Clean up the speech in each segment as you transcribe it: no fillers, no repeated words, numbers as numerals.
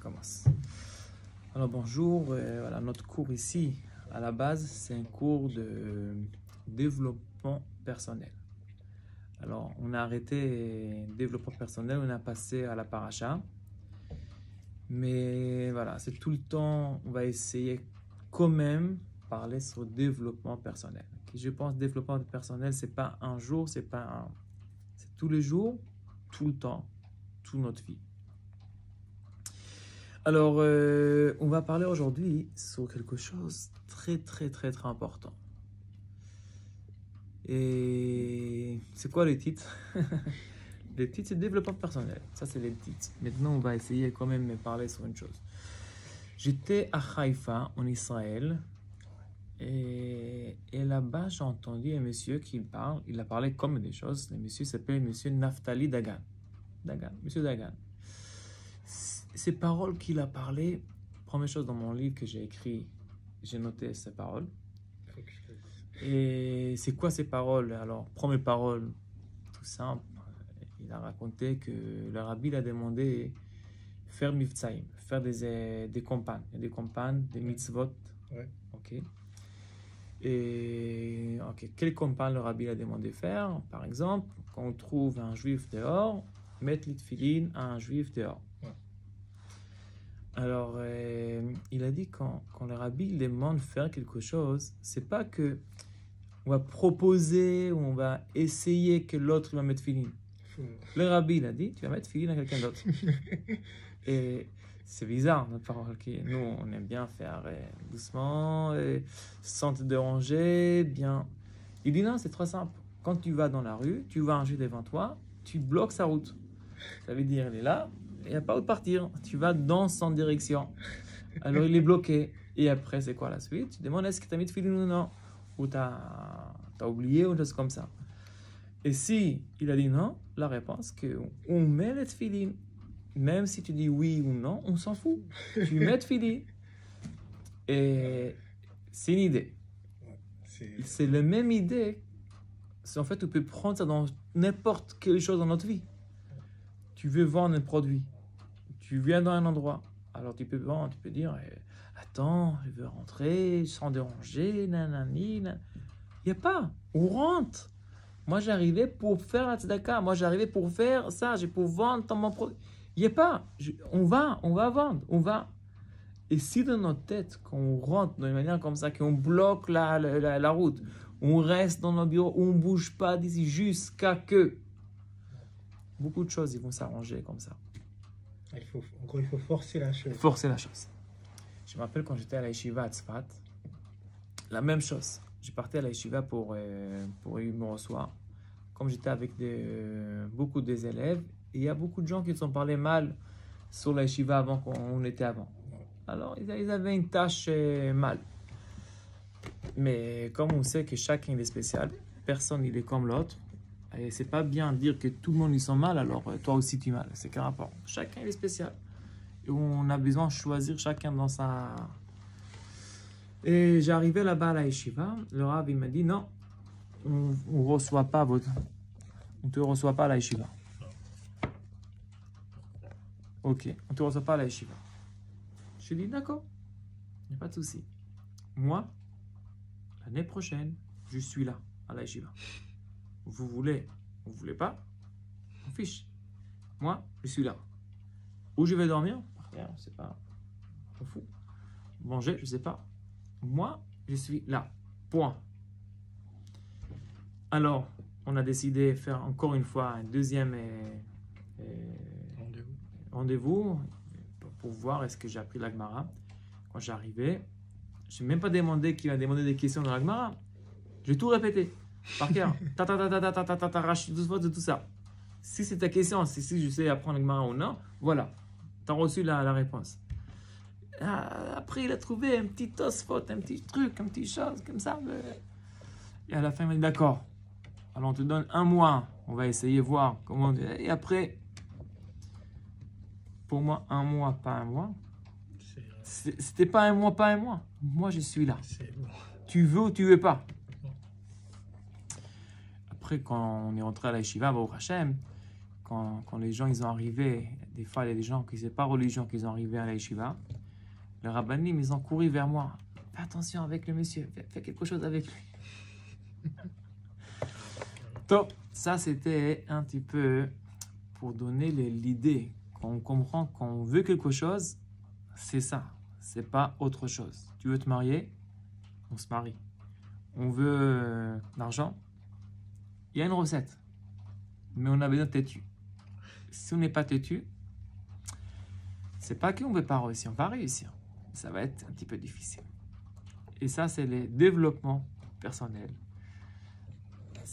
commence. Alors bonjour, voilà, notre cours ici, à la base, c'est un cours de développement personnel. Alors, on a arrêté développement personnel, on a passé à la paracha. Mais voilà, c'est tout le temps, on va essayer quand même parler sur développement personnel. Je pense que développement personnel, c'est pas un jour, c'est tous les jours, tout le temps, toute notre vie. Alors, on va parler aujourd'hui sur quelque chose de très important. Et c'est quoi les titres? Les titres, c'est développement personnel. Ça, c'est les titres. Maintenant, on va essayer quand même de parler sur une chose. J'étais à Haïfa, en Israël, et là-bas, j'ai entendu un monsieur qui parle. Il a parlé comme des choses. Le monsieur s'appelle monsieur Naftali Dagan. Monsieur Dagan. Ces paroles qu'il a parlé, première chose dans mon livre que j'ai écrit, j'ai noté ces paroles. Et c'est quoi ces paroles? Alors, première parole, tout simple. Il a raconté que le rabbi a demandé faire mivtsaïm, faire des campagnes, des mitzvot. Ouais. Ok. Et ok, quelle campagne le rabbi a demandé faire? Par exemple, quand on trouve un juif dehors, mettre les tefilines à un juif dehors. Ouais. Alors, il a dit quand le rabbi demande de faire quelque chose, c'est pas que on va proposer ou on va essayer que l'autre va mettre tefilines. Le rabbi, il a dit, tu vas mettre tefilines à quelqu'un d'autre. Et c'est bizarre, notre parole. Nous, on aime bien faire doucement, sans te déranger, bien. Il dit non, c'est très simple. Quand tu vas dans la rue, tu vois un juif devant toi, tu bloques sa route. Ça veut dire, il est là, il n'y a pas où partir. Tu vas dans son direction. Alors, il est bloqué. Et après, c'est quoi la suite? Tu demandes, est-ce que tu as mis tefilines ou non? Ou tu as oublié ou des choses comme ça. Et si il a dit non, la réponse c'est qu'on met les tefilines. Même si tu dis oui ou non, on s'en fout. Tu mets tefilines. Et c'est une idée. C'est la même idée. En fait, tu peux prendre ça dans n'importe quelle chose dans notre vie. Tu veux vendre un produit. Tu viens dans un endroit. Alors tu peux vendre, tu peux dire attends, je veux rentrer sans déranger, nanani. Il n'y a pas. On rentre. Moi, j'arrivais pour faire la tzedaka. Moi, j'arrivais pour faire ça. J'ai pour vendre dans mon produit. Il n'y a pas. On va vendre. On va. Et si dans notre tête, quand on rentre d'une manière comme ça, qu'on bloque la route, on reste dans notre bureau, on ne bouge pas d'ici jusqu'à que beaucoup de choses ils vont s'arranger comme ça. Il faut forcer la chose. Forcer la chose. Je me rappelle quand j'étais à la yeshiva à Tzfat, la même chose. J'ai parti à la yeshiva pour me recevoir. Comme j'étais avec beaucoup des élèves, il y a beaucoup de gens qui se sont parlé mal sur la yeshiva avant qu'on était avant. Alors, ils avaient une tâche mal. Mais comme on sait que chacun est spécial, personne il est comme l'autre, et c'est pas bien de dire que tout le monde ils sont mal, alors toi aussi tu es mal. C'est qu'un rapport. Chacun est spécial. Et on a besoin de choisir chacun dans sa... Et j'arrivais là-bas à la yeshiva, le rav il m'a dit non, on te reçoit pas à la yeshiva. Ok, on te reçoit pas à la yeshiva. Je lui ai dit d'accord, il n'y a pas de souci. Moi, l'année prochaine, je suis là à la yeshiva. Vous voulez pas, on fiche. Moi, je suis là. Où je vais dormir? Je sais pas, on fout. Manger, je sais pas. Moi, je suis là. Point. Alors, on a décidé de faire encore une fois un deuxième rendez-vous pour voir est-ce que j'ai appris la Gemara. Quand j'arrivais, je n'ai même pas demandé qu'il m'a demandé des questions dans la Gemara. J'ai tout répété. Par cœur. Tout ça. Si c'est ta question, si je sais apprendre la Gemara ou non, voilà. Tu as reçu la réponse. Après, il a trouvé un petit tosfot, un petit truc, un petit chose comme ça. Et à la fin, il m'a dit d'accord. Alors, on te donne un mois. On va essayer de voir comment. Et après, pour moi, un mois, pas un mois. C'était pas un mois, pas un mois. Moi, je suis là. Bon. Tu veux ou tu veux pas. Après, quand on est rentré à la yeshiva, au Hachem, quand les gens ils ont arrivé, des fois, il y a des gens qui ne sont pas religieux, qui sont arrivés à la yeshiva. Le rabbanim, ils ont couru vers moi. Fais attention avec le monsieur, fais quelque chose avec lui. Donc, ça, c'était un petit peu pour donner l'idée. Quand on comprend qu'on veut quelque chose, c'est ça. C'est pas autre chose. Tu veux te marier? On se marie. On veut l'argent? Il y a une recette. Mais on a besoin de têtu. Si on n'est pas têtu, c'est pas qu'on ne veut pas réussir. On va réussir. Ça va être un petit peu difficile. Et ça, c'est le développement personnel.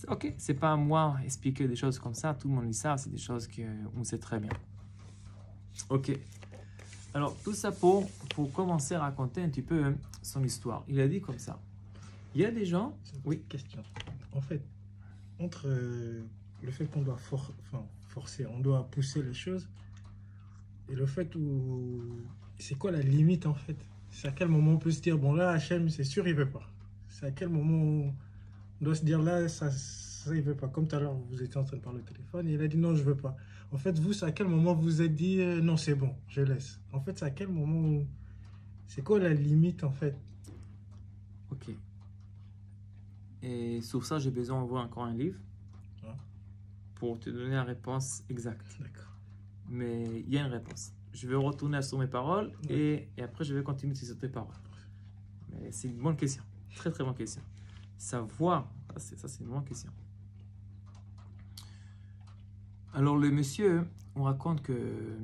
Ok, c'est pas à moi expliquer des choses comme ça. Tout le monde dit ça. C'est des choses qu'on sait très bien. Ok. Alors, tout ça pour commencer à raconter un petit peu son histoire. Il a dit comme ça. Il y a des gens... Oui, question. En fait, entre le fait qu'on doit forcer, on doit pousser les choses, et le fait où... C'est quoi la limite, en fait? C'est à quel moment on peut se dire, bon là, Hachem, c'est sûr, il veut pas. C'est à quel moment on doit se dire, là, ça il veut pas. Comme tout à l'heure, vous étiez en train de parler au téléphone, et il a dit, non, je veux pas. En fait, vous, c'est à quel moment vous vous êtes dit, non, c'est bon, je laisse. En fait, c'est à quel moment où... C'est quoi la limite, en fait? Ok. Et sur ça, j'ai besoin d'envoyer encore un livre pour te donner la réponse exacte. D'accord. Mais il y a une réponse. Je vais retourner sur mes paroles et après, je vais continuer sur tes paroles. Mais c'est une bonne question. Très, très bonne question. Savoir, ça, c'est une bonne question. Alors, le monsieur, on raconte que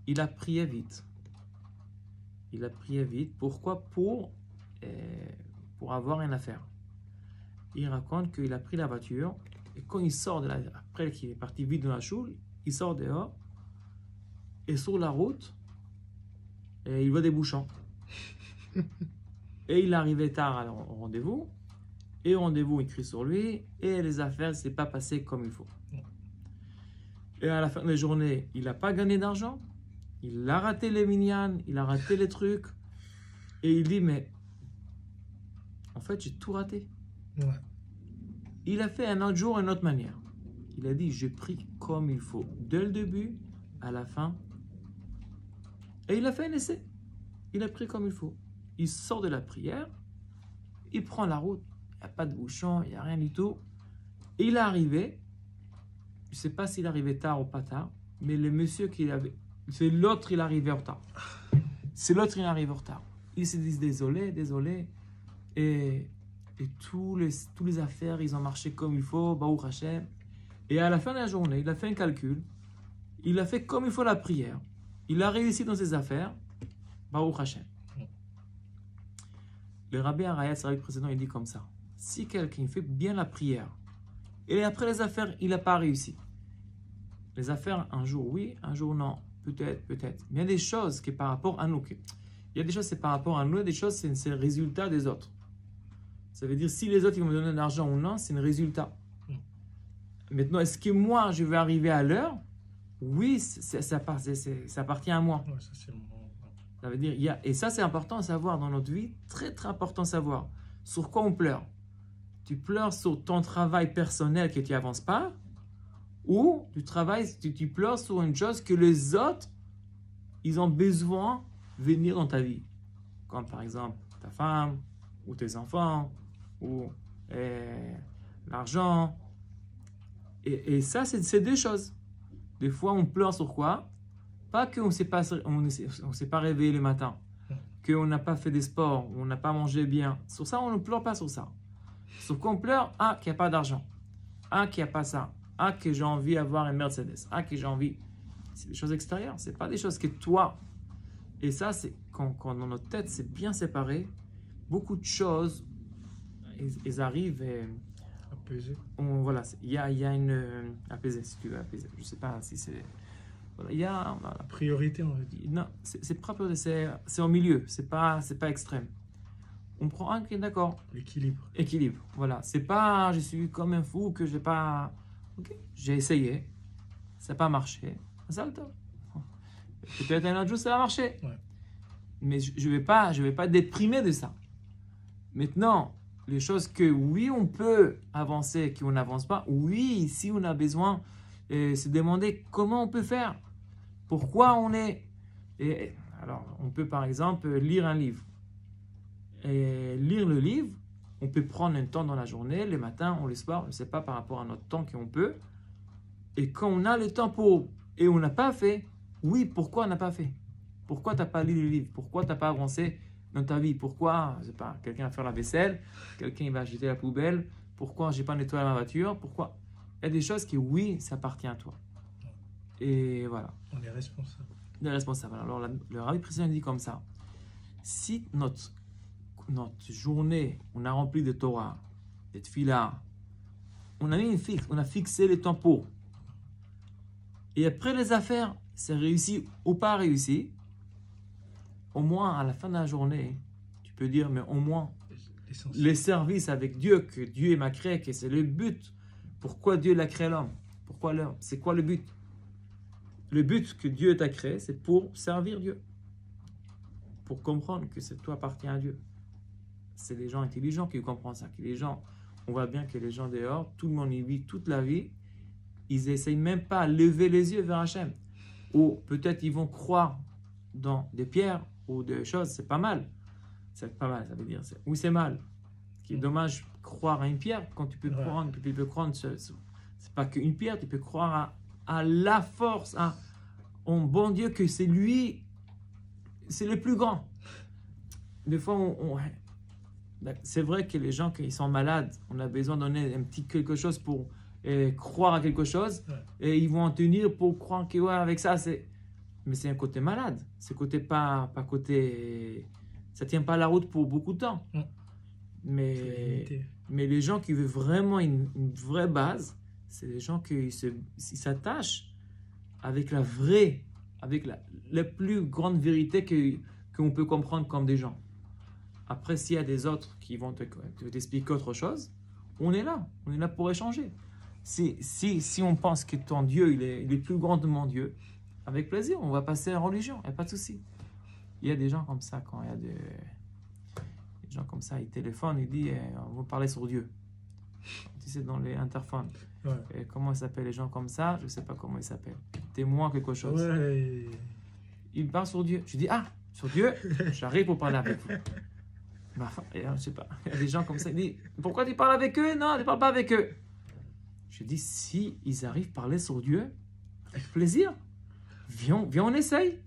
il a prié vite. Il a prié vite. Pourquoi? Pour avoir une affaire. Il raconte qu'il a pris la voiture et quand il sort après qu'il est parti vite dans la choule, il sort dehors et sur la route, et il voit des bouchons. Et il est arrivé tard au rendez-vous. Et au rendez-vous, il crie sur lui et les affaires ne s'est pas passées comme il faut. Et à la fin de la journée, il n'a pas gagné d'argent. Il a raté les minyanes, il a raté les trucs. Et il dit, mais en fait, j'ai tout raté. Ouais. Il a fait un autre jour, une autre manière. Il a dit, j'ai pris comme il faut, dès le début à la fin. Et il a fait un essai. Il a pris comme il faut. Il sort de la prière, il prend la route, il n'y a pas de bouchon, il n'y a rien du tout. Et il est arrivé, je ne sais pas s'il est arrivé tard ou pas tard, mais le monsieur qui avait... C'est l'autre, il est arrivé en retard. C'est l'autre, il est arrivé en retard. Ils se disent désolé, désolé. Et tous les affaires, ils ont marché comme il faut, Baruch Hashem. Et à la fin de la journée, il a fait un calcul. Il a fait comme il faut la prière. Il a réussi dans ses affaires, Baruch Hashem. Le rabbi Arayat, c'est le précédent, il dit comme ça. Si quelqu'un fait bien la prière, et après les affaires, il n'a pas réussi. Les affaires, un jour oui, un jour non. Peut-être, peut-être. Mais il y a des choses qui par rapport à nous. Il y a des choses, c'est par rapport à nous, et des choses, c'est le résultat des autres. Ça veut dire, si les autres ils vont me donner de l'argent ou non, c'est un résultat. Maintenant, est-ce que moi, je vais arriver à l'heure? Oui, ça appartient à moi. Ouais, ça, c'est bon. Ça veut dire, et ça, c'est important à savoir dans notre vie, très, très important à savoir. Sur quoi on pleure? Tu pleures sur ton travail personnel que tu n'avances pas, ou tu pleures sur une chose que les autres, ils ont besoin de venir dans ta vie. Comme par exemple, ta femme, ou tes enfants, ou l'argent. Et ça, c'est deux choses. Des fois, on pleure sur quoi? Pas qu'on ne s'est pas réveillé le matin, qu'on n'a pas fait des sports, on n'a pas mangé bien. Sur ça, on ne pleure pas sur ça. Sur quoi on pleure? Ah, qu'il n'y a pas d'argent. Ah, qu'il n'y a pas ça. Ah, que j'ai envie d'avoir une Mercedes. Ah, que j'ai envie... C'est des choses extérieures. Ce n'est pas des choses que toi... Et ça, c'est quand dans notre tête, c'est bien séparé. Beaucoup de choses, ils arrivent et... Apaiser. Voilà, il y a une... apaiser, si tu veux, apaiser. Je ne sais pas si c'est... Voilà, il y a... Voilà. Priorité, on va dire. Non, c'est propre, c'est au milieu. C'est pas extrême. On prend un qui est d'accord. L'équilibre. Équilibre, voilà. C'est pas, je suis comme un fou que j'ai pas... Ok, j'ai essayé. Ça n'a pas marché. Ça le temps. Peut-être un autre jour, ça va marcher. Ouais. Mais je vais pas déprimer de ça. Maintenant, les choses que oui, on peut avancer, qu'on n'avance pas. Oui, si on a besoin, se demander comment on peut faire. Pourquoi on est... Et, alors, on peut par exemple lire un livre. Et lire le livre, on peut prendre un temps dans la journée, le matin ou le soir, je ne sais pas par rapport à notre temps qu'on peut. Et quand on a le temps pour... Et on n'a pas fait, oui, pourquoi on n'a pas fait? Pourquoi tu n'as pas lu le livre? Pourquoi tu n'as pas avancé dans ta vie? Pourquoi, je sais pas, quelqu'un va faire la vaisselle, quelqu'un va jeter la poubelle, pourquoi je n'ai pas nettoyé ma voiture, pourquoi? Il y a des choses qui, oui, ça appartient à toi. Et voilà. On est responsable. On est responsable. Alors, le rabbi précédent dit comme ça, si notre journée, on a rempli de Torah, de Tfilah, on a mis une fixe, on a fixé les temps pour. Et après les affaires, c'est réussi ou pas réussi, au moins à la fin de la journée, tu peux dire, mais au moins, les services avec Dieu, que Dieu m'a créé, que c'est le but. Pourquoi Dieu l'a créé l'homme? Pourquoi l'homme? C'est quoi le but? Le but que Dieu t'a créé, c'est pour servir Dieu. Pour comprendre que toi appartient à Dieu. C'est les gens intelligents qui comprennent ça. Que les gens, on voit bien que les gens dehors, tout le monde y vit toute la vie, ils n'essayent même pas à lever les yeux vers Hachem. Ou peut-être ils vont croire dans des pierres ou des choses, c'est pas mal. C'est pas mal, ça veut dire. Oui, c'est mal. Ce qui est dommage, croire à une pierre, quand tu peux croire, c'est pas qu'une pierre, tu peux croire à la force, au bon Dieu, que c'est lui, c'est le plus grand. Des fois, c'est vrai que les gens, quand ils sont malades, on a besoin de donner un petit quelque chose pour croire à quelque chose, et ils vont en tenir pour croire que ouais, avec ça, c'est... Mais c'est un côté malade, c'est côté pas côté... Ça tient pas la route pour beaucoup de temps. Mais les gens qui veulent vraiment une vraie base, c'est les gens qui s'attachent avec la vraie, avec la plus grande vérité qu'on peut comprendre comme des gens. Après, s'il y a des autres qui vont t'expliquer autre chose, on est là pour échanger. Si on pense que ton Dieu, il est plus grand que mon Dieu, avec plaisir, on va passer à la religion, il n'y a pas de souci. Il y a des gens comme ça, quand il y a des gens comme ça, ils téléphonent, ils disent on va parler sur Dieu. Tu sais, dans les interphones. Et comment ils s'appellent les gens comme ça? Je ne sais pas comment ils s'appellent. Témoin quelque chose. Ils parlent sur Dieu. Je dis sur Dieu, j'arrive pour parler avec vous. Je ne sais pas. Il y a des gens comme ça, ils disent pourquoi tu parles avec eux? Non, tu ne parles pas avec eux. Je dis si ils arrivent à parler sur Dieu, avec plaisir. Viens, on essaye.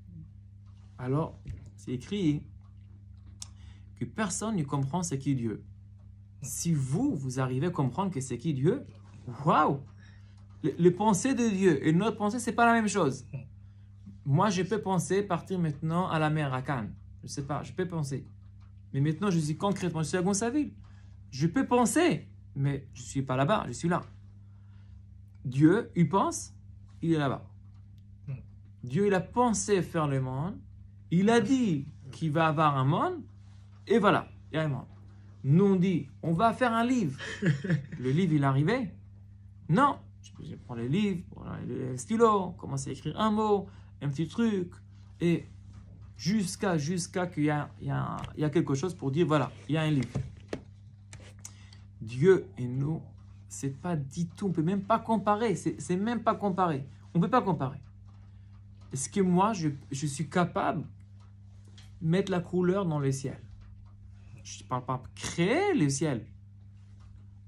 Alors, c'est écrit que personne ne comprend ce qu'est Dieu. Si vous arrivez à comprendre que c'est qui Dieu, waouh! Les pensées de Dieu et notre pensée, ce n'est pas la même chose. Moi, je peux penser partir maintenant à la mer, à Cannes. Je ne sais pas, je peux penser. Mais maintenant, je suis concrètement, je suis à Gonçalville. Je peux penser, mais je ne suis pas là-bas, je suis là. Dieu, il pense, il est là-bas. Dieu, il a pensé faire le monde. Il a dit qu'il va avoir un monde. Et voilà, il y a un monde. Nous, on dit, on va faire un livre. Le livre, il est arrivé? Non. Je prends le livre, le stylo, commence à écrire un mot, un petit truc. Et jusqu'à qu'il y a quelque chose pour dire, voilà, il y a un livre. Dieu et nous, c'est pas du tout, on ne peut même pas comparer. C'est même pas comparer. On ne peut pas comparer. Est-ce que moi, je suis capable de mettre la couleur dans le ciel? Je ne parle pas de créer le ciel.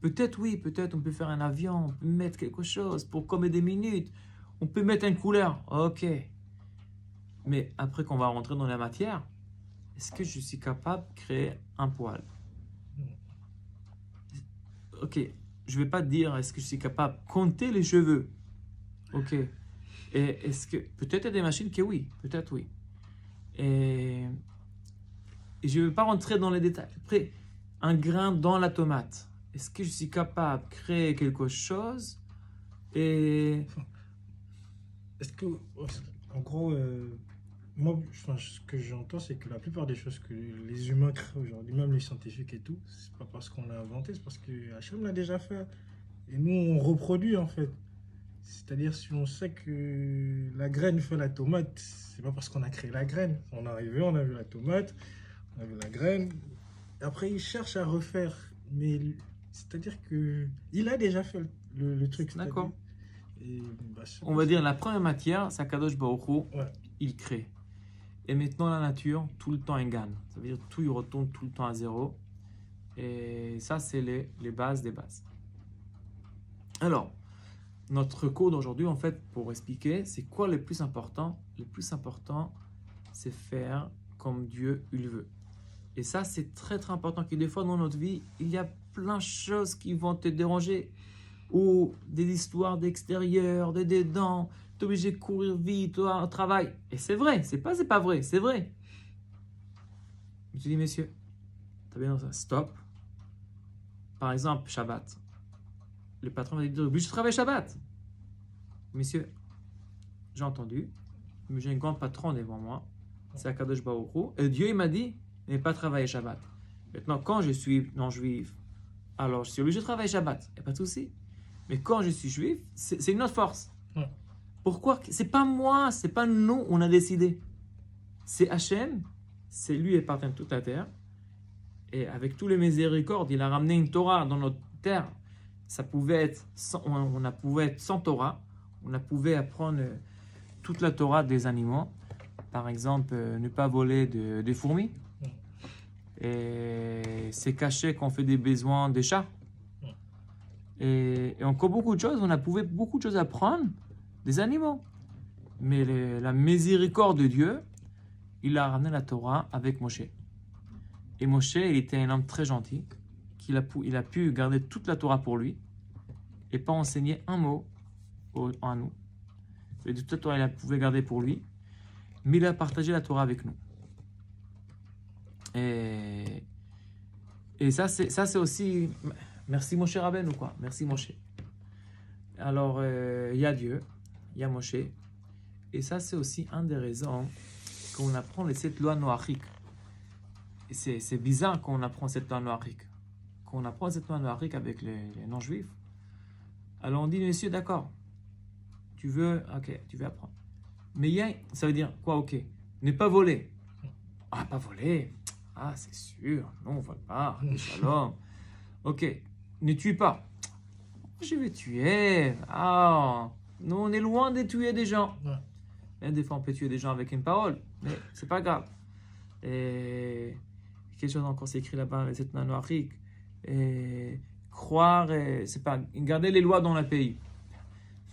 Peut-être oui, peut-être on peut faire un avion, on peut mettre quelque chose pour comme des minutes. On peut mettre une couleur, ok. Mais après qu'on va rentrer dans la matière, est-ce que je suis capable de créer un poil? Ok, je ne vais pas te dire est-ce que je suis capable de compter les cheveux. Ok. Et est-ce que... Peut-être il y a des machines qui oui, peut-être oui. Et je ne vais pas rentrer dans les détails. Après, un grain dans la tomate. Est-ce que je suis capable de créer quelque chose? Et... Est-ce que... En gros, moi, ce que j'entends, c'est que la plupart des choses que les humains créent aujourd'hui, même les scientifiques et tout, c'est pas parce qu'on l'a inventé, c'est parce que Hachem l'a déjà fait. Et nous, on reproduit, en fait. C'est-à-dire, si on sait que la graine fait la tomate, c'est pas parce qu'on a créé la graine. On est arrivé, on a vu la tomate, on a vu la graine. Après, il cherche à refaire. Mais c'est-à-dire que il a déjà fait le truc. D'accord. Et, on va dire la première matière, c'est Kadosh Baruch Hu, Ouais. il crée. Et maintenant la nature, tout le temps, elle gagne. Ça veut dire tout, il retourne tout le temps à zéro. Et ça, c'est les bases des bases. Alors, notre cours d'aujourd'hui, en fait, pour expliquer, c'est quoi le plus important? Le plus important, c'est faire comme Dieu il veut. Et ça, c'est très très important que des fois dans notre vie, il y a plein de choses qui vont te déranger. Ou des histoires d'extérieur, des dedans, tu es obligé de courir vite au travail. Et c'est vrai, c'est pas vrai, c'est vrai. Je te dis, messieurs, t'as bien ça, stop. Par exemple, Shabbat. Le patron va dire, je travaille Shabbat. Messieurs, j'ai entendu, mais j'ai un grand patron devant moi, c'est Akadosh Baruch Hu, et Dieu il m'a dit, ne pas travailler Shabbat. Maintenant, quand je suis non-juif, alors je suis obligé de travailler Shabbat, il n'y a pas de souci. Mais quand je suis juif, c'est une autre force. Ouais. Pourquoi? C'est pas moi, c'est pas nous, on a décidé. C'est Hachem, c'est lui qui appartient toute la terre. Et avec tous les miséricordes, il a ramené une Torah dans notre terre. Ça pouvait être on pouvait être sans Torah. On pouvait apprendre toute la Torah des animaux. Par exemple, ne pas voler des fourmis. Et c'est caché qu'on fait des besoins des chats. Et encore beaucoup de choses. On a pouvait beaucoup de choses apprendre des animaux. Mais la miséricorde de Dieu, il a ramené la Torah avec Moshe. Et Moshe, il était un homme très gentil, il a pu garder toute la Torah pour lui et pas enseigner un mot à nous. Et toute la Torah, il pouvait garder pour lui, mais il a partagé la Torah avec nous. Et ça, c'est aussi... Merci Moshe Rabbeinu, ou quoi. Merci Moshe. Alors, il y a Dieu, il y a Moshe. Et ça, c'est aussi une des raisons qu'on apprend les 7 lois noachiques. C'est bizarre qu'on apprend cette loi noachique. Qu'on apprend cette loi noachique avec les non-juifs. Alors on dit, monsieur, d'accord, tu veux apprendre. Mais ça veut dire quoi, ok? Ne pas voler. Ah, pas voler. Ah, c'est sûr. Non, on ne vole pas. Shalom. Ok. Ne tue pas. Je vais tuer. Ah, nous, on est loin de tuer des gens. Et des fois, on peut tuer des gens avec une parole. Mais c'est pas grave. Et quelque chose encore, c'est écrit là-bas, les Etna Noachiques. Et croire, c'est pas garder les lois dans le pays.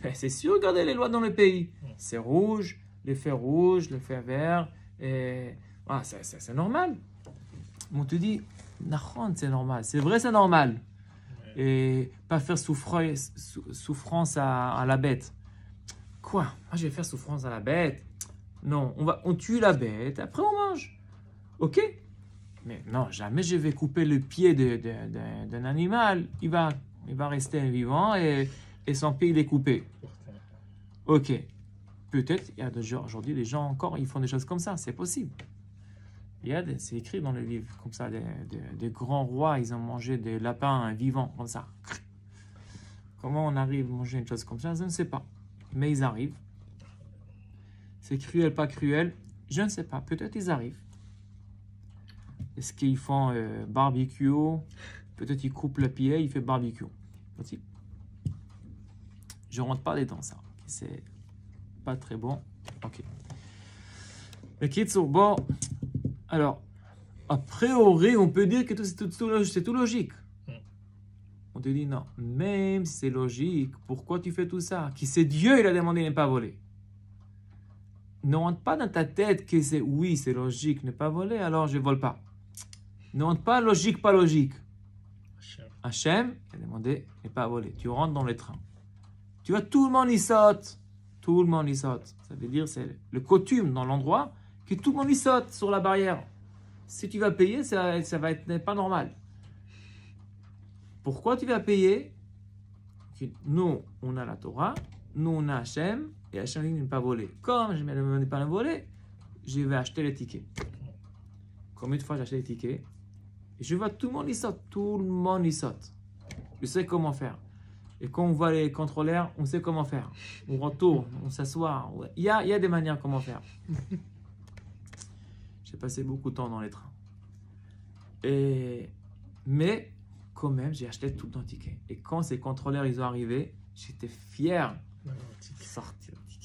Mais c'est sûr, garder les lois dans le pays. C'est rouge, les fers rouges, les fers verts. Et ah, c'est normal. On te dit, c'est normal. C'est vrai, c'est normal. Et pas faire souffrance à la bête. Quoi? Moi, je vais faire souffrance à la bête? Non, on tue la bête, après on mange. Ok? Mais non, jamais je vais couper le pied d'un animal. Il va rester vivant et son pied il est coupé. Ok. Peut-être, il y a aujourd'hui des gens encore, ils font des choses comme ça, c'est possible. C'est écrit dans le livre, comme ça, des grands rois, ils ont mangé des lapins vivants, comme ça. Comment on arrive à manger une chose comme ça, je ne sais pas. Mais ils arrivent. C'est cruel, pas cruel, je ne sais pas. Peut-être ils arrivent. Est-ce qu'ils font barbecue? Peut-être ils coupent le pied, ils font barbecue. Possible. Je ne rentre pas dedans ça. C'est pas très bon. Ok. Le kitsour, bon. Alors, a priori, on peut dire que c'est tout logique. On te dit non. Même si c'est logique, pourquoi tu fais tout ça? Qui c'est Dieu, il a demandé de ne pas voler. Ne rentre pas dans ta tête que c'est oui, c'est logique, ne pas voler, alors je ne vole pas. Ne rentre pas logique, pas logique. Hachem, il a demandé de ne pas voler. Tu rentres dans le train. Tu vois, tout le monde y saute. Tout le monde y saute. Ça veut dire, c'est le coutume dans l'endroit que tout le monde y saute sur la barrière. Si tu vas payer, ça va être pas normal. Pourquoi tu vas payer? Nous, on a la Torah, nous, on a Hachem, et Hachem dit de ne pas voler. Comme je ne me demande pas de voler, je vais acheter les tickets. Combien de fois j'ai acheté les tickets? Et je vois tout le monde y saute. Tout le monde y saute. Je sais comment faire. Et quand on voit les contrôleurs, on sait comment faire. On retourne, on s'assoit. Il y a des manières comment faire. J'ai passé beaucoup de temps dans les trains. Mais quand même, j'ai acheté tout le temps ticket. Et quand ces contrôleurs ils sont arrivés, j'étais fier.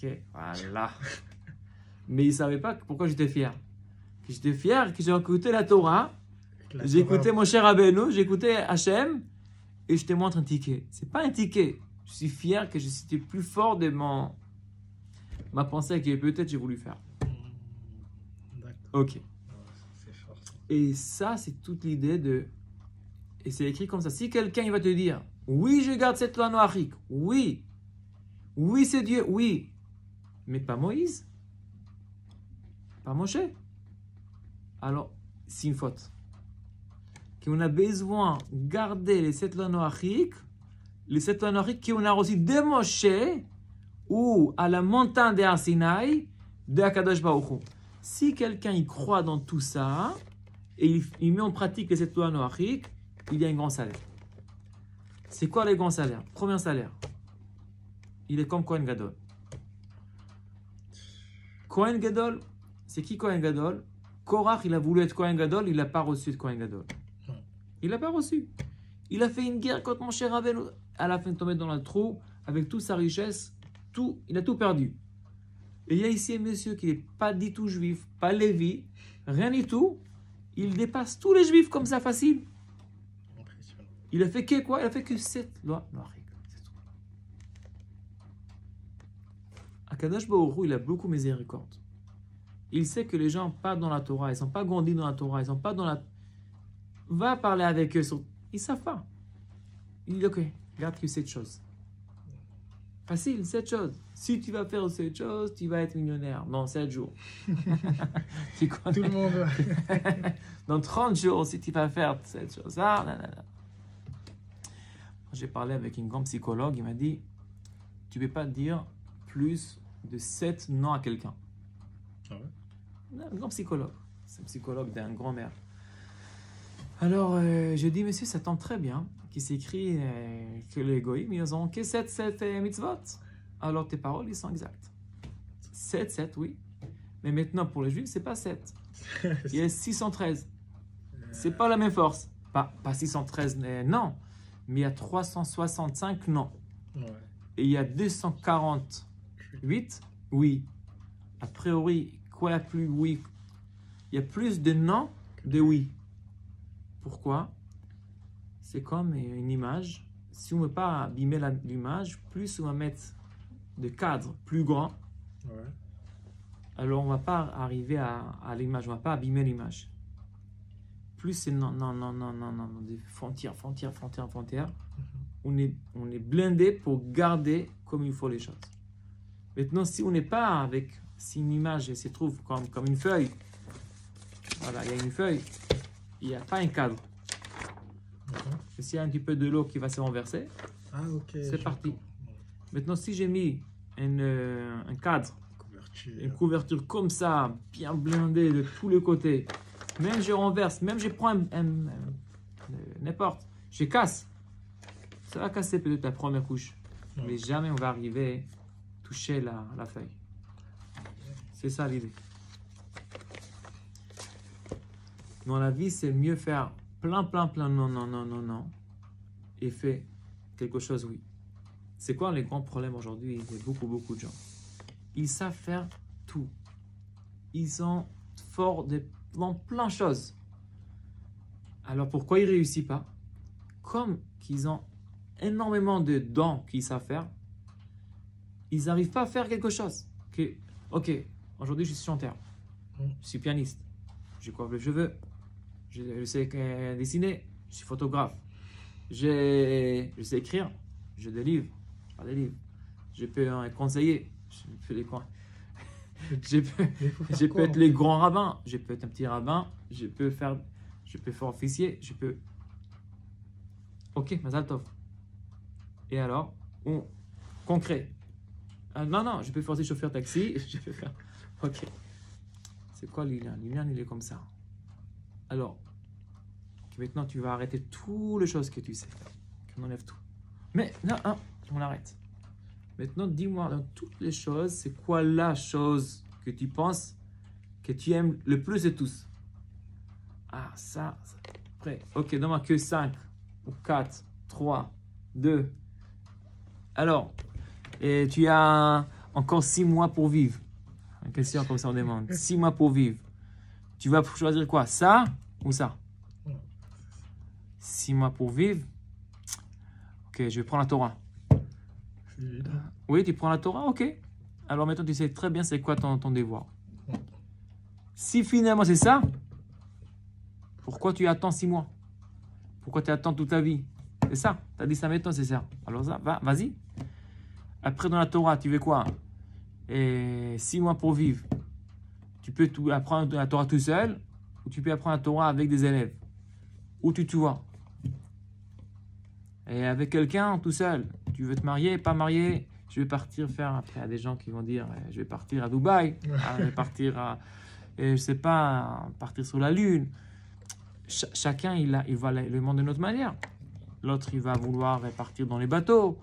Ok, voilà. Mais il ne savait pas pourquoi j'étais fier. Que j'étais fier, que j'ai écouté la Torah, j'ai écouté mon cher Rabbeinu, j'ai écouté Hachem, et je te montre un ticket. Ce n'est pas un ticket. Je suis fier que j'étais plus fort de ma pensée que peut-être j'ai voulu faire. D'accord. Ok. C'est fort. Et ça, c'est toute l'idée de... Et c'est écrit comme ça. Si quelqu'un il va te dire, oui, je garde cette loi noachique, oui, c'est Dieu, oui, mais pas Moïse, pas Moshe, alors c'est une faute. Qu'on a besoin de garder les 7 lois noachiques, qu'on a reçues de Moshe ou à la montagne de Har Sinaï de Akadosh Baruch Hu. Si quelqu'un y croit dans tout ça et il met en pratique les 7 lois noachiques, il y a un grand salaire. C'est quoi les grands salaires? Premier salaire, il est comme Kohen Gadol. Kohen Gadol, c'est qui Kohen Gadol? Korach, il a voulu être Kohen Gadol, il n'a pas reçu de Kohen Gadol. Il n'a pas reçu. Il a fait une guerre contre mon cher Rabbeinu. À la fin, il tombé dans le trou avec toute sa richesse, il a tout perdu. Et il y a ici un monsieur qui n'est pas du tout juif, pas lévi, rien du tout. Il dépasse tous les juifs comme ça, facile. Il a fait que quoi? Il a fait que 7 lois noachiques. C'est tout. Akadosh Baruch Hu, il a beaucoup miséricorde. Il sait que les gens pas dans la Torah, ils ne sont pas grandis dans la Torah, ils ne sont pas dans la... Va parler avec eux. Ils ne savent pas. Il dit, ok, regarde que 7 choses. Facile, 7 choses. Si tu vas faire 7 choses, tu vas être millionnaire dans 7 jours. Tu connais? Tout le monde. Dans 30 jours, si tu vas faire cette chose-là, nanana. J'ai parlé avec une grande psychologue, il m'a dit, tu ne peux pas dire plus de 7 non à quelqu'un. Ah ouais? Un grand psychologue. C'est un psychologue d'un grand-mère. Alors, je dis, monsieur, ça tombe très bien, qu'il s'écrit que les goïms, ils ont que 7 mitzvot. Alors, tes paroles, ils sont exactes. 7, oui. Mais maintenant, pour les juifs, c'est pas 7. Il y a 613. C'est pas la même force. Pas 613, non. Mais il y a 365 non. Ouais. Et il y a 248 oui. A priori, quoi la plus oui? Il y a plus de non de oui. Pourquoi? C'est comme une image. Si on ne veut pas abîmer l'image, plus on va mettre de cadres plus grands, Ouais. alors on ne va pas arriver à l'image, on ne va pas abîmer l'image. Plus c'est non, des frontières. On est blindé pour garder comme il faut les choses. Maintenant, si on n'est pas avec, si une image se trouve comme une feuille, voilà, il y a une feuille, il n'y a pas un cadre. Et s'il y a un petit peu de l'eau qui va se renverser, c'est parti. Maintenant, si j'ai mis un cadre, une couverture comme ça, bien blindée de tous les côtés, même je renverse, même je prends n'importe, je casse, ça va casser peut-être la première couche, mais jamais on va arriver à toucher la feuille. C'est ça l'idée. Dans la vie, c'est mieux faire plein, non, et faire quelque chose, oui. C'est quoi les grands problèmes aujourd'hui de beaucoup de gens? Ils savent faire tout. Ils sont forts dans plein de choses. Alors pourquoi ils ne réussissent pas? Comme qu'ils ont énormément de dons qu'ils savent faire, ils n'arrivent pas à faire quelque chose. Ok, aujourd'hui je suis chanteur, je suis pianiste, je coiffe les cheveux, je sais dessiner, je suis photographe, je sais écrire, je délivre, je peux conseiller, je peux être les grands rabbins, je peux être un petit rabbin, je peux faire officier, Ok, Mazal Tov. Et alors, concret. Non, je peux faire aussi chauffeur taxi, je peux faire... Ok. C'est quoi l'Ilian? L'Ilian, il est comme ça. Alors, maintenant, tu vas arrêter toutes les choses que tu sais. On enlève tout. Mais, non, on arrête. Maintenant, dis-moi, dans toutes les choses, c'est quoi la chose que tu penses que tu aimes le plus de tous? Ah, ça. Après, ok, donne-moi que 5, ou 4, 3, 2. Alors, et tu as... encore 6 mois pour vivre. Une question comme ça on demande. 6 mois pour vivre. Tu vas choisir quoi? Ça ou ça? 6 mois pour vivre. Ok, je vais prendre la Torah. C'est évident. Oui, tu prends la Torah? Ok. Alors maintenant, tu sais très bien c'est quoi ton devoir. Si finalement c'est ça, pourquoi tu attends 6 mois? Pourquoi tu attends toute ta vie? C'est ça. Tu as dit ça maintenant, c'est ça. Alors ça, vas-y. Après, dans la Torah, tu veux quoi? Et 6 mois pour vivre. Tu peux apprendre la Torah tout seul, ou tu peux apprendre la Torah avec des élèves. Où tu te vois? Et avec quelqu'un tout seul. Tu veux te marier, pas marier? Je vais partir faire. Après, il y a des gens qui vont dire je vais partir à Dubaï, je vais partir à. Et je sais pas, partir sur la Lune. Chacun, il va le monde d'une autre manière. L'autre, il va vouloir partir dans les bateaux.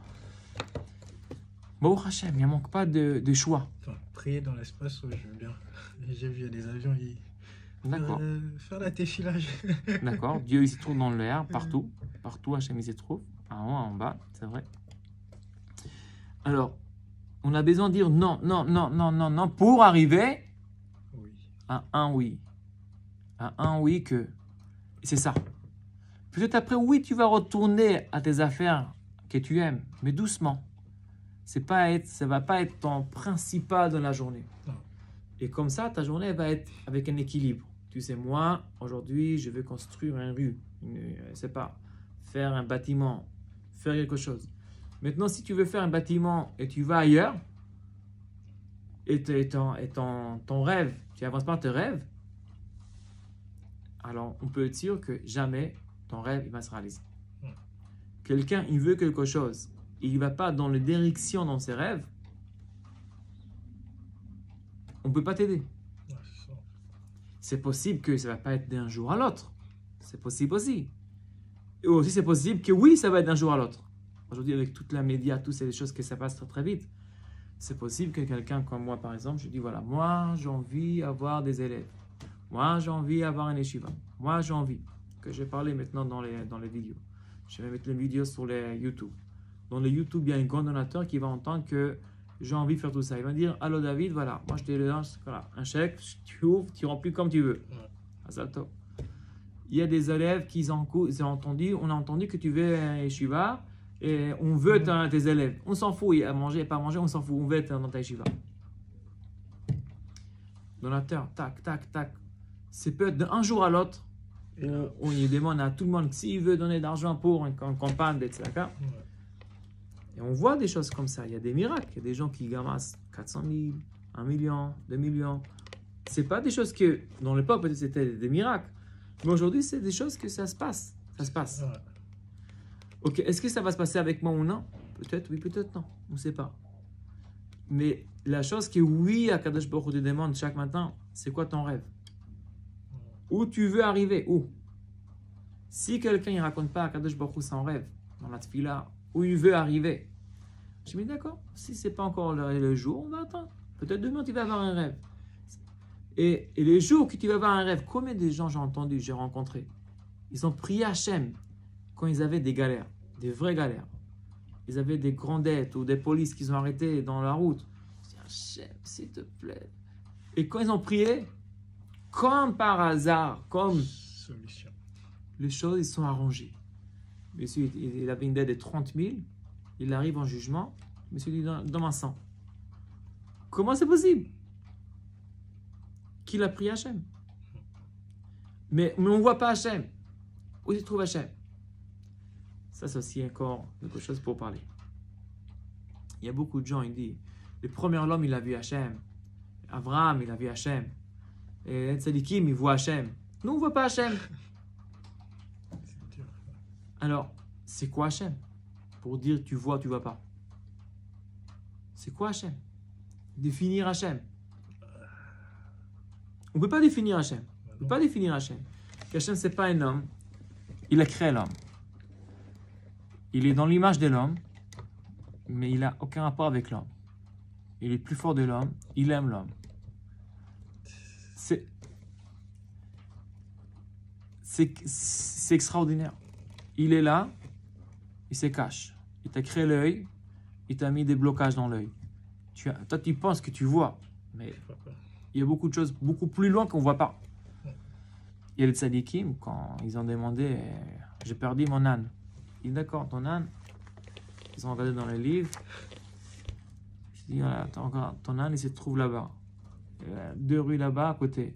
Bon, Hachem, il ne manque pas de choix. Enfin, prier dans l'espace, je veux bien. J'ai vu des avions D'accord. Faire la téfilage. D'accord. Dieu, il se trouve dans l'air, partout. Partout, Hachem, il se trouve. En haut, en bas, c'est vrai. Alors, on a besoin de dire non, non, non, non, non, non, pour arriver Oui. à un oui. À un oui que... C'est ça. Peut-être après, oui, tu vas retourner à tes affaires que tu aimes, mais doucement. Ça ne va pas être ton principal dans la journée. Non. Et comme ça, ta journée va être avec un équilibre. Tu sais, moi, aujourd'hui, je vais construire une rue, je sais pas, faire un bâtiment, faire quelque chose. Maintenant, si tu veux faire un bâtiment et tu vas ailleurs, et ton rêve, tu n'avances pas tes rêves, alors on peut être sûr que jamais ton rêve il va se réaliser. Quelqu'un, il veut quelque chose, et il ne va pas dans la direction dans ses rêves, on ne peut pas t'aider. Ouais, c'est possible que ça ne va pas être d'un jour à l'autre. C'est possible aussi. Et aussi, c'est possible que oui, ça va être d'un jour à l'autre. Aujourd'hui, avec toute la média, toutes ces choses que ça passe très très vite, c'est possible que quelqu'un comme moi, par exemple, je dis voilà, moi j'ai envie d'avoir des élèves. Moi j'ai envie d'avoir un yeshiva. Moi j'ai envie. Que j'ai parlé maintenant dans les vidéos. Je vais mettre les vidéos sur les YouTube. Dans les YouTube, il y a un grand donateur qui va entendre que j'ai envie de faire tout ça. Il va dire allô David, voilà, moi je te lance voilà, un chèque, tu ouvres, tu remplis comme tu veux. Asalto. Il y a des élèves qui ont entendu, on a entendu que tu veux un yeshiva. Et on veut être tes élèves. On s'en fout, à manger, pas manger, on s'en fout. On veut être dans ta yeshiva. Donateur, tac, tac, tac. C'est peut-être d'un jour à l'autre. On y demande à tout le monde s'il veut donner de l'argent pour une campagne, etc. Et on voit des choses comme ça. Il y a des miracles. Il y a des gens qui ramassent 400 000, 1 million, 2 millions. C'est pas des choses que, dans l'époque, peut-être c'était des miracles. Mais aujourd'hui, c'est des choses que ça se passe. Ça se passe. Ok, est-ce que ça va se passer avec moi ou non? Peut-être oui, peut-être non. On ne sait pas. Mais la chose que oui, Akadosh Baruch Hu te demande chaque matin, c'est quoi ton rêve? Où tu veux arriver? Où? Si quelqu'un ne raconte pas à Akadosh Baruch Hu son rêve, dans la tefila, où il veut arriver, je me dis d'accord, si ce n'est pas encore le jour, on va attendre. Peut-être demain, tu vas avoir un rêve. Et les jours que tu vas avoir un rêve, combien de gens j'ai entendu, j'ai rencontré, ils ont prié Hachem quand ils avaient des galères, des vraies galères. Ils avaient des grandes dettes ou des polices qu'ils ont arrêtés dans la route. Je dis, Hachem, s'il te plaît. Et quand ils ont prié, comme par hasard, comme solution, les choses ils sont arrangées. Monsieur, il avait une dette de 30 000. Il arrive en jugement. Monsieur dit, dans ma sang. Comment c'est possible? Qu'il a prié Hachem. Mais on ne voit pas Hachem. Où se trouve Hachem? Ça, c'est aussi encore quelque chose pour parler. Il y a beaucoup de gens, ils disent, le premier homme, il a vu Hachem. Abraham, il a vu Hachem. Et Tzadikim, il voit Hachem. Nous, on ne voit pas Hachem. Alors, c'est quoi Hachem? Pour dire tu vois pas. C'est quoi Hachem? Définir Hachem. On ne peut pas définir Hachem. On ne peut pas définir Hachem. Hachem, ce n'est pas un homme. Il a créé l'homme. Il est dans l'image de l'homme, mais il n'a aucun rapport avec l'homme. Il est plus fort de l'homme, il aime l'homme. C'est extraordinaire. Il est là, il se cache. Il t'a créé l'œil, il t'a mis des blocages dans l'œil. Toi, tu penses que tu vois, mais il y a beaucoup de choses beaucoup plus loin qu'on ne voit pas. Il y a les tzadikim, quand ils ont demandé, j'ai perdu mon âne. Il dit, d'accord, ton âne, ils ont regardé dans les livres. Il dit, voilà, ton âne, il se trouve là-bas. 2 rues là-bas, à côté.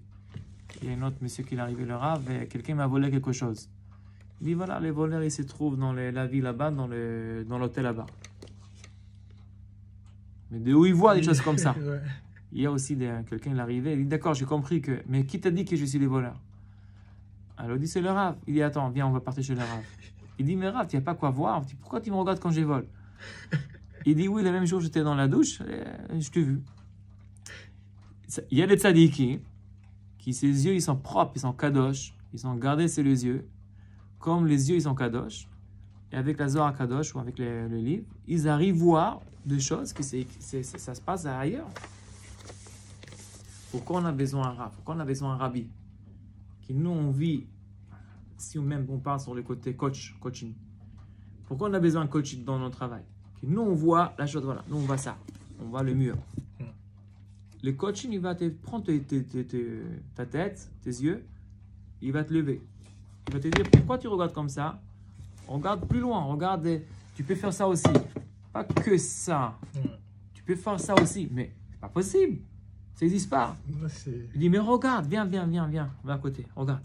Il y a un autre monsieur qui est arrivé, le rave, et quelqu'un m'a volé quelque chose. Il dit, voilà, les voleurs, ils se trouvent dans la ville là-bas, dans l'hôtel là-bas. Mais de où ils voient des choses comme ça? Ouais. Il y a aussi quelqu'un qui est arrivé, il dit, d'accord, j'ai compris que... Mais qui t'a dit que je suis les voleurs? Alors il dit, c'est le rave. Il dit, attends, viens, on va partir chez le rave. Il dit, mais rave, tu n'as pas quoi voir. Il dit, pourquoi tu me regardes quand je vole? Il dit, oui, le même jour, j'étais dans la douche, et je t'ai vu. Il y a des tzadiki qui, ses yeux, ils sont propres, ils sont kadosh, ils ont gardé ses yeux, comme les yeux, ils sont kadosh. Et avec la Zohar kadosh ou avec le livre, ils arrivent à voir des choses que ça se passe ailleurs. Pourquoi on a besoin d'un rave? Pourquoi on a besoin d'un rabbi? Que nous, on vit, si même on parle sur le côté coaching. Pourquoi on a besoin de coaching dans notre travail? Que nous, on voit la chose, voilà, nous, on voit ça, on voit le mur. Le coaching, il va te prendre ta tête, tes yeux, il va te lever. Il va te dire, pourquoi tu regardes comme ça? Regarde plus loin, regarde, tu peux faire ça aussi. Pas que ça. Tu peux faire ça aussi, mais c'est pas possible. Ça n'existe pas. Il dit, mais regarde, viens, va à côté, regarde.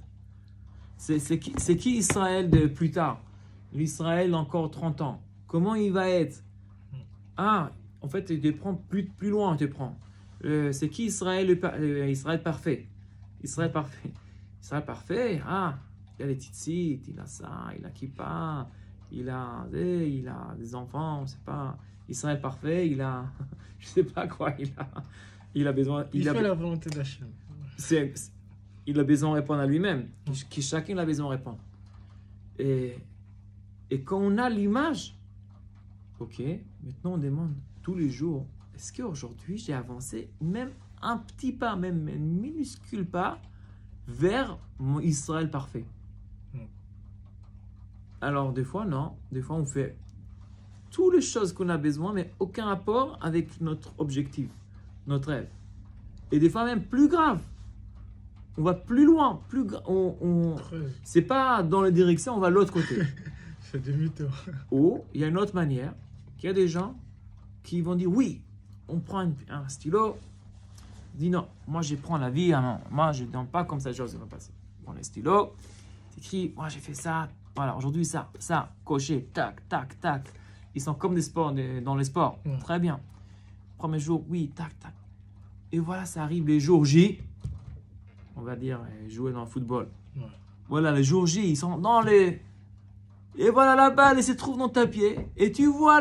C'est qui Israël de plus tard? L'Israël encore 30 ans. Comment il va être? Ah, en fait, il te prend plus loin, il te prend. C'est qui Israël, Israël parfait? Israël parfait. Israël parfait, ah, il a les tzitzit, il a ça, il a kippa, il a des enfants, on sait pas. Israël parfait, il a, je sais pas quoi, il a besoin. Il fait la volonté d'Hachem. Il a besoin de répondre à lui-même. Chacun a besoin de répondre. Et quand on a l'image, ok, maintenant on demande tous les jours, est-ce qu'aujourd'hui j'ai avancé même un petit pas, même un minuscule pas, vers mon Israël parfait? Alors des fois, non. Des fois, on fait toutes les choses qu'on a besoin, mais aucun rapport avec notre objectif, notre rêve. Et des fois même plus grave. On va plus loin, c'est pas dans la direction, on va de l'autre côté. C'est demi-tour. Ou il y a une autre manière, qu'il y a des gens qui vont dire oui, on prend un stylo, dit non, moi je prends la vie à main, moi je ne donne pas comme ça, je vais passer. Prends le stylo, t'écris, moi j'ai fait ça, voilà, aujourd'hui ça, coché, tac, tac, tac. Ils sont comme des sports, dans les sports, très bien. Premier jour, oui, tac, tac. Et voilà, ça arrive les jours J, on va dire, jouer dans le football. Voilà, les jours J, ils sont dans les... Et voilà, la balle, elle se trouve dans ta pied. Et tu vois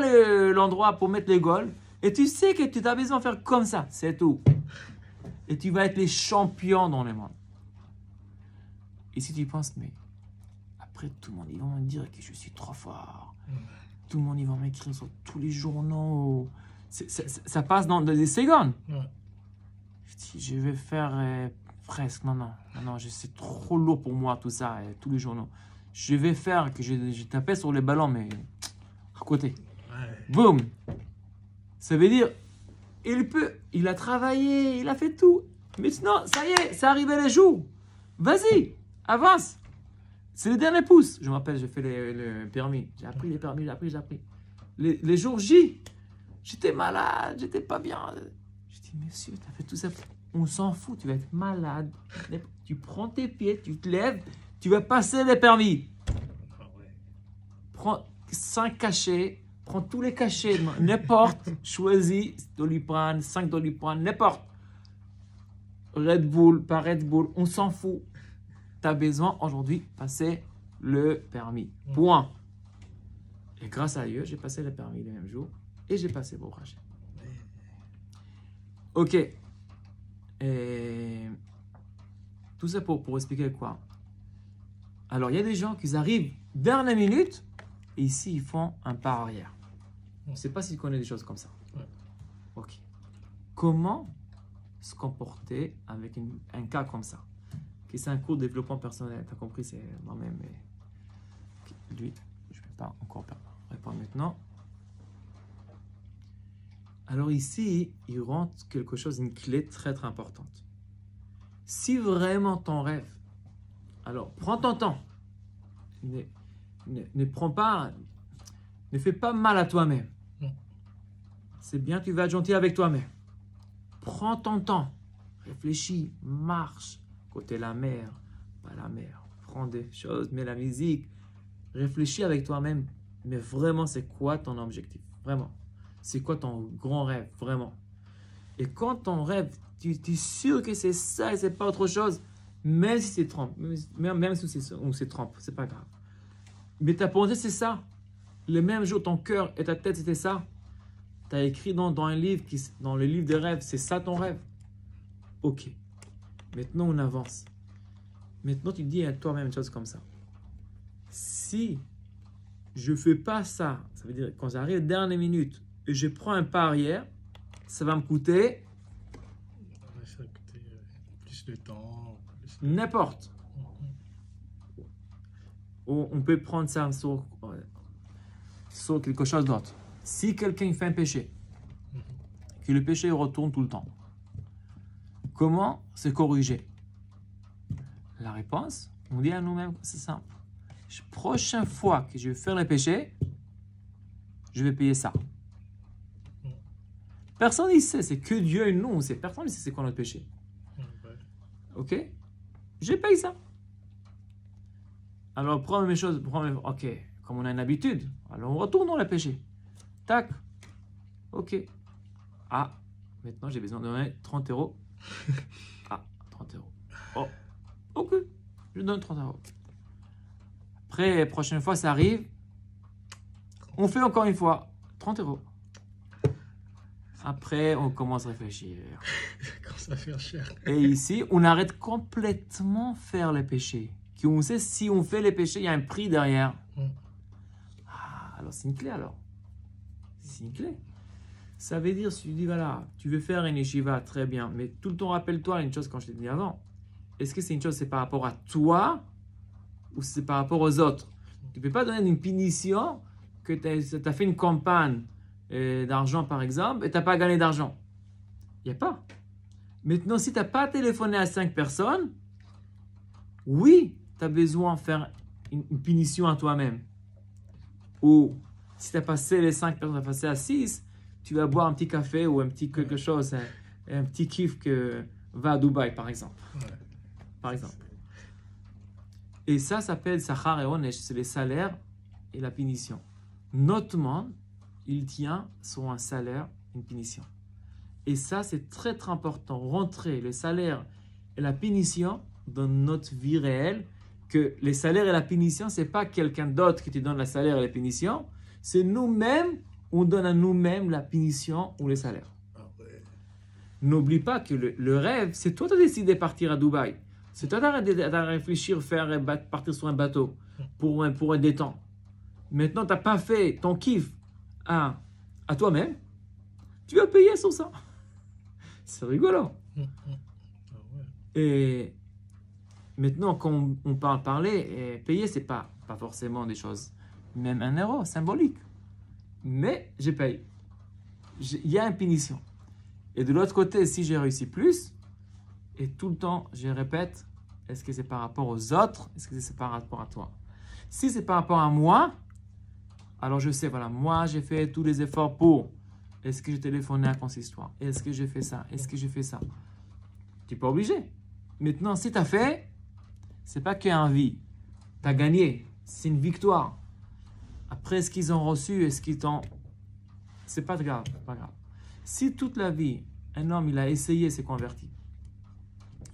l'endroit pour mettre les goals. Et tu sais que tu as besoin de faire comme ça. C'est tout. Et tu vas être les champions dans le monde. Et si tu penses, mais après, tout le monde, ils vont me dire que je suis trop fort. Tout le monde, ils vont m'écrire sur tous les journaux. Ça passe dans des secondes. Je dis, je vais faire presque. Non, c'est trop lourd pour moi, tout ça, tous les journaux. Je vais faire que je tapais sur les ballons, mais à côté. Boum. Ça veut dire, il a travaillé, il a fait tout. Maintenant, ça y est, ça arrivait les jours. Vas-y, avance. C'est le dernier pouce. Je me rappelle, j'ai fait le permis. J'ai appris les permis, j'ai appris. Les jours J, j'étais malade, j'étais pas bien. Je dis, monsieur, tu as fait tout ça. On s'en fout, tu vas être malade. Tu prends tes pieds, tu te lèves. Tu vas passer les permis. Prends 5 cachets. Prends tous les cachets. N'importe. Choisis Doliprane, 5 Doliprane, n'importe. Red Bull, pas Red Bull. On s'en fout. Tu as besoin aujourd'hui de passer le permis. Point. Et grâce à Dieu, j'ai passé le permis le même jour. Et j'ai passé vos rachets. Ok. Et tout ça pour expliquer quoi? Alors, il y a des gens qui arrivent dernière minute et ici, ils font un pas arrière. Je ne sais pas s'ils connaissent des choses comme ça. Ok. Comment se comporter avec un cas comme ça? Okay, c'est un cours de développement personnel. Tu as compris, c'est moi-même. Mais... Okay. Lui, je ne vais pas encore répondre maintenant. Alors ici, il rentre quelque chose, une clé très très importante. Si vraiment ton rêve, alors prends ton temps. Ne prends pas, ne fais pas mal à toi-même. C'est bien, tu vas être gentil avec toi-même. Prends ton temps, réfléchis, marche, côté la mer, pas la mer. Prends des choses, mets la musique, réfléchis avec toi-même. Mais vraiment, c'est quoi ton objectif? Vraiment. C'est quoi ton grand rêve? Vraiment. Et quand ton rêve, tu es sûr que c'est ça et c'est pas autre chose, même si c'est trompe, même si c'est trompe, c'est pas grave. Mais ta pensée, c'est ça. Le même jour, ton cœur et ta tête, c'était ça. Tu as écrit dans un livre, dans le livre des rêves, c'est ça ton rêve. Ok. Maintenant, on avance. Maintenant, tu dis à toi-même une chose comme ça. Si je ne fais pas ça, ça veut dire quand j'arrive à la dernière minute et je prends un pas arrière, ça va me coûter Ça va coûter plus de temps. N'importe. On peut prendre ça sur quelque chose d'autre. Si quelqu'un fait un péché, que le péché retourne tout le temps, comment se corriger? La réponse, on dit à nous-mêmes, c'est simple. Prochaine fois que je vais faire le péché, je vais payer ça. Personne ne sait, c'est que Dieu et nous, c'est personne ne sait c'est quoi notre péché. Ok? Je paye ça. Alors, prends mes choses, ok, comme on a une habitude, alors on retourne dans le péché. Tac. Ok. Ah, maintenant j'ai besoin de donner 30 euros. Ah, 30 euros. Oh, ok, je donne 30 euros. Après, la prochaine fois, ça arrive. On fait encore une fois 30 euros. Après, on commence à réfléchir. Ça commence à faire cher. Et ici, on arrête complètement faire les péchés. On sait si on fait les péchés, il y a un prix derrière. Ah, alors c'est une clé alors. C'est une clé. Ça veut dire, si tu dis, voilà, tu veux faire une yeshiva, très bien, mais tout le temps, rappelle-toi une chose quand je t'ai dit avant. Est-ce que c'est une chose, c'est par rapport à toi ou c'est par rapport aux autres? Tu ne peux pas donner une punition que tu as fait une campagne d'argent, par exemple, et tu n'as pas gagné d'argent. Il n'y a pas. Maintenant, si tu n'as pas téléphoné à 5 personnes, oui, tu as besoin de faire une punition à toi-même. Ou si tu as passé les 5 personnes, tu as passé à 6, tu vas boire un petit café ou un petit quelque chose, un petit kiff que va à Dubaï, par exemple. Par exemple. Et ça s'appelle Sachar et Onesh, c'est les salaires et la punition. Notre monde, il tient sur un salaire, une punition. Et ça, c'est très très important. Rentrer le salaire et la punition dans notre vie réelle, que les salaires et la punition, c'est pas quelqu'un d'autre qui te donne le salaire et la punition, c'est nous-mêmes, on donne à nous-mêmes la punition ou le salaire. N'oublie pas que le rêve, c'est toi qui as décidé de partir à Dubaï. C'est toi qui as réfléchi partir sur un bateau pour un détente. Maintenant, tu n'as pas fait ton kiff à toi-même, tu vas payer sur ça. C'est rigolo. Et maintenant, quand on parle parler, payer, c'est pas forcément des choses, même 1 euro, symbolique. Mais je paye. Il y a une punition. Et de l'autre côté, si j'ai réussi plus, et tout le temps, je répète, est-ce que c'est par rapport aux autres? Est-ce que c'est par rapport à toi? Si c'est par rapport à moi, alors je sais, voilà, moi j'ai fait tous les efforts pour. Est-ce que j'ai téléphoné à consistoire? Est-ce que j'ai fait ça? Est-ce que j'ai fait ça? Tu n'es pas obligé. Maintenant, si tu as fait, c'est pas qu'il y a une vie. Tu as gagné. C'est une victoire. Après, ce qu'ils ont reçu, est-ce qu'ils t'ont... C'est pas grave, pas grave. Si toute la vie, un homme, il a essayé, s'est converti.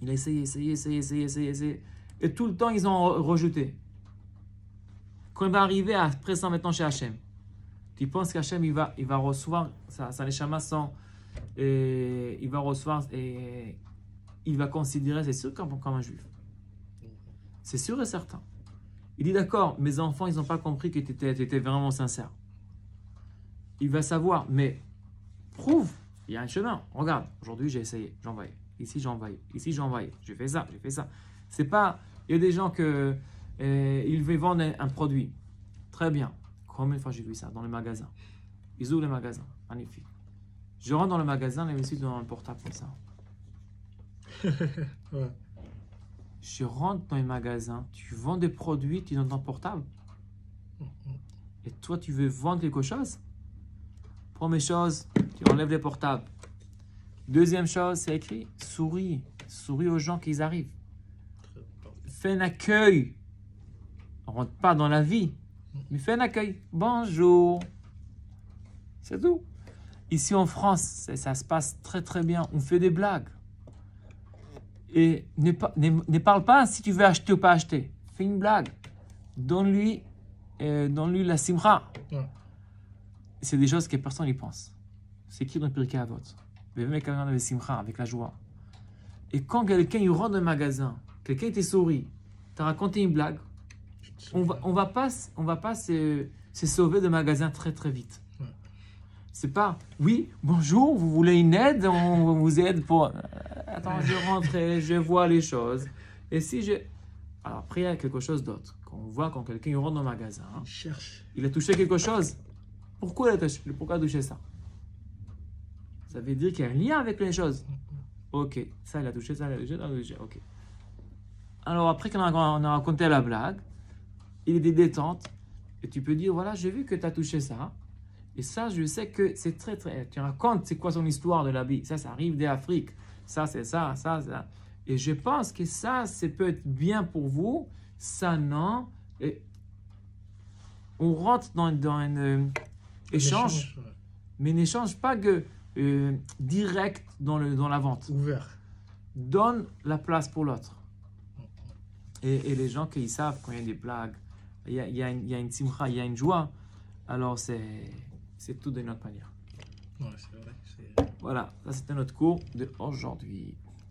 Il a essayé. Et tout le temps, ils ont rejeté. Quand il va arriver à présent maintenant chez Hachem, tu penses qu'Hachem, il va recevoir sa neshama et il va recevoir et il va considérer, c'est sûr, comme un juif. C'est sûr et certain. Il dit, d'accord, mes enfants, ils n'ont pas compris que tu étais vraiment sincère. Il va savoir, mais prouve, il y a un chemin. Regarde, aujourd'hui, j'ai essayé, j'ai envoyé. Ici, j'ai envoyé. Ici, j'ai envoyé. J'ai fait ça. C'est pas... Il y a des gens que ils veulent vendre un produit. Très bien. Combien de fois j'ai vu ça dans les magasins? Ils ouvrent les magasins. Magnifique. Je rentre dans le magasin, les messieurs dans le portable comme ça. Ouais. Je rentre dans les magasins, tu vends des produits, tu es dans ton portable. Et toi, tu veux vendre quelque chose? Première chose, tu enlèves les portables. Deuxième chose, c'est écrit, souris. Souris aux gens qui arrivent. Fais un accueil. On rentre pas dans la vie, mais fais un accueil. Bonjour. C'est tout. Ici en France, ça se passe très très bien. On fait des blagues. Et ne parle pas si tu veux acheter ou pas acheter. Fais une blague. Donne-lui la simra. Ouais. C'est des choses que personne n'y pense. C'est écrit dans le Pirkei Avot. Avec simra, avec la joie. Et quand quelqu'un il rentre dans le magasin, quelqu'un te sourit, t'as raconté une blague, on va pas se sauver de magasin très très vite. Ouais. C'est pas, oui, bonjour, vous voulez une aide, on vous aide pour... Attends, je rentre et je vois les choses. Et si je... Alors après, il y a quelque chose d'autre. Quand on voit quand quelqu'un rentre dans le magasin, Cherche. il a touché quelque chose. Pourquoi il a touché ça? Ça veut dire qu'il y a un lien avec les choses. Ok, ça il a touché, ça il a touché, ça il a touché, ok. Alors après qu'on a raconté la blague, il est des détentes, et tu peux dire, voilà, j'ai vu que tu as touché ça, et ça, je sais que c'est très, très... Tu racontes, c'est quoi son histoire de l'habit, ça arrive d'Afrique, ça, c'est ça, ça, ça. Et je pense que ça peut être bien pour vous, ça, non. Et on rentre dans un échange, Ouais. mais n'échange pas que... direct dans la vente. Ouvert. Donne la place pour l'autre. Et les gens qui savent quand il y a des blagues, il y a une simcha, il y a une joie, alors c'est tout d'une autre manière. Ouais, c'est vrai. Voilà, ça c'était notre cours d'aujourd'hui.